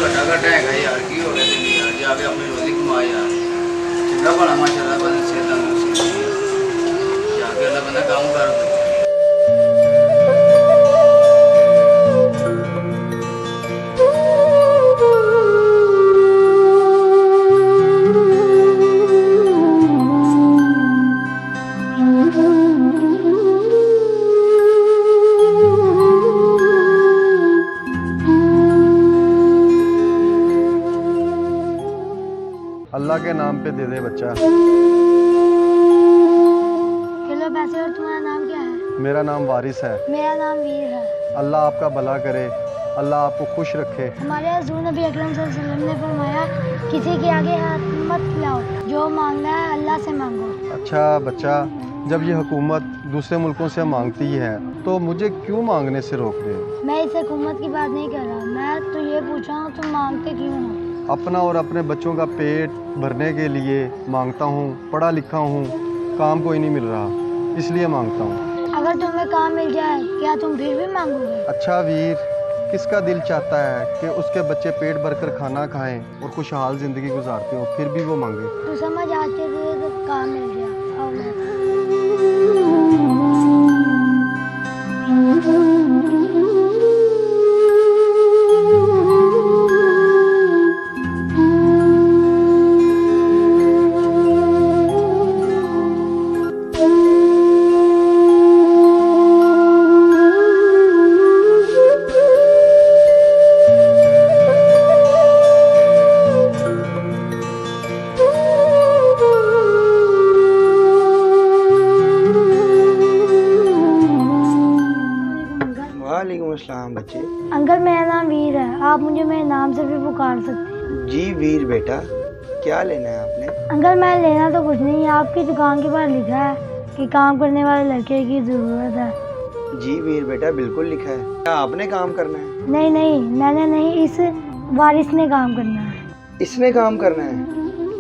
घटा घटा है यार की हो गया तेरी यार जाके अपनी रोजी कमा यार चंगा भला माशाल्लाह बंदा सेहत तंदुरुस्ती है जाके अल्लाह बंदा काम कर अल्लाह के नाम पे दे दे बच्चा। हेलो पैसे, और तुम्हारा नाम क्या है? मेरा नाम वारिस है। मेरा नाम वीर है। अल्लाह आपका भला करे, अल्लाह आपको खुश रखे। हमारे हज़ूर नबी अकरम सल्लल्लाहु अलैहि वसल्लम ने फरमाया, किसी के आगे हाथ मत फैलाओ, जो मांगना है अल्लाह से मांगो। अच्छा बच्चा, जब ये हुकूमत दूसरे मुल्कों से मांगती है तो मुझे क्यों मांगने से रोक दे? मैं इस हुकूमत की बात नहीं कर रहा, मैं तो ये पूछ रहा हूँ तुम मांगते क्यों हो? अपना और अपने बच्चों का पेट भरने के लिए मांगता हूँ। पढ़ा लिखा हूँ, काम कोई नहीं मिल रहा, इसलिए मांगता हूँ। अगर तुम्हें काम मिल जाए क्या तुम फिर भी मांगोगे? अच्छा वीर, किसका दिल चाहता है कि उसके बच्चे पेट भरकर खाना खाएं और खुशहाल ज़िंदगी गुजारते हो, फिर भी वो मांगे? तू समझ, आज के लिए तो काम मिल गया। आओ मैं वालेकुम अस्सलाम बच्चे। अंकल, मेरा नाम वीर है, आप मुझे मेरे नाम से भी पुकार सकते हैं। जी वीर बेटा, क्या लेना है आपने? अंकल, मैं लेना तो कुछ नहीं है, आपकी दुकान के पास लिखा है कि काम करने वाले लड़के की ज़रूरत है। जी वीर बेटा, बिल्कुल लिखा है। क्या आपने काम करना है? नहीं नहीं, मैंने नहीं, इस वारिस ने काम करना है। इसने काम करना है?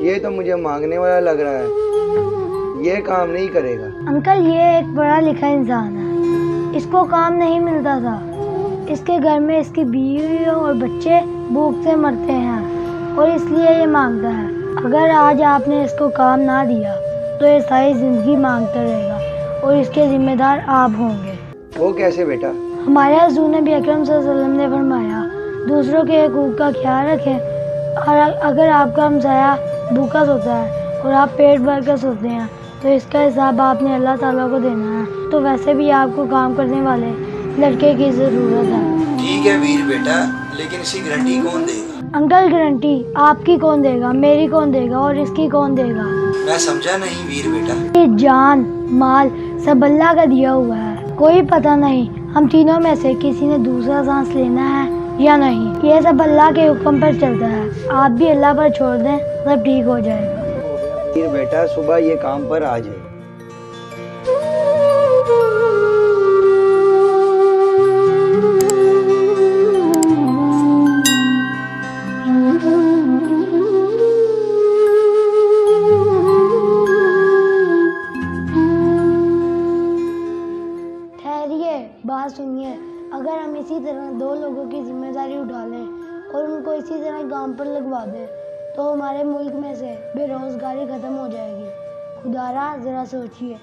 ये तो मुझे मांगने वाला लग रहा है, ये काम नहीं करेगा। अंकल, ये एक पढ़ा लिखा इंसान है, इसको काम नहीं मिलता था। इसके घर में इसकी बीवी और बच्चे भूख से मरते हैं और इसलिए ये मांगता है। अगर आज आपने इसको काम ना दिया तो ये सारी जिंदगी मांगता रहेगा और इसके जिम्मेदार आप होंगे। वो कैसे बेटा? हमारे हज़ूर नबी अकरम सल्लल्लाहु अलैहि वसल्लम ने फरमाया, दूसरों के हकूक़ का ख्याल रखें। और अगर आपका हमसाया भूखा सोता है और आप पेट भर कर सोते हैं तो इसका हिसाब आपने अल्लाह ताला को देना है। तो वैसे भी आपको काम करने वाले लड़के की ज़रूरत है। ठीक है वीर बेटा, लेकिन इसकी गारंटी कौन देगा? अंकल, गारंटी आपकी कौन देगा, मेरी कौन देगा और इसकी कौन देगा? मैं समझा नहीं वीर बेटा। ये जान माल सब अल्लाह का दिया हुआ है, कोई पता नहीं हम तीनों में से किसी ने दूसरा सांस लेना है या नहीं। ये सब अल्लाह के हुक्म पर चलता है, आप भी अल्लाह पर छोड़ दें, सब ठीक हो जाएगा। वीर बेटा, सुबह ये काम पर आ जाए। ठहरिए, बात सुनिए। अगर हम इसी तरह दो लोगों की जिम्मेदारी उठा लें और उनको इसी तरह काम पर लगवा दें तो हमारे मुल्क में से बेरोजगारी खत्म हो जाएगी। खुदारा जरा सोचिए।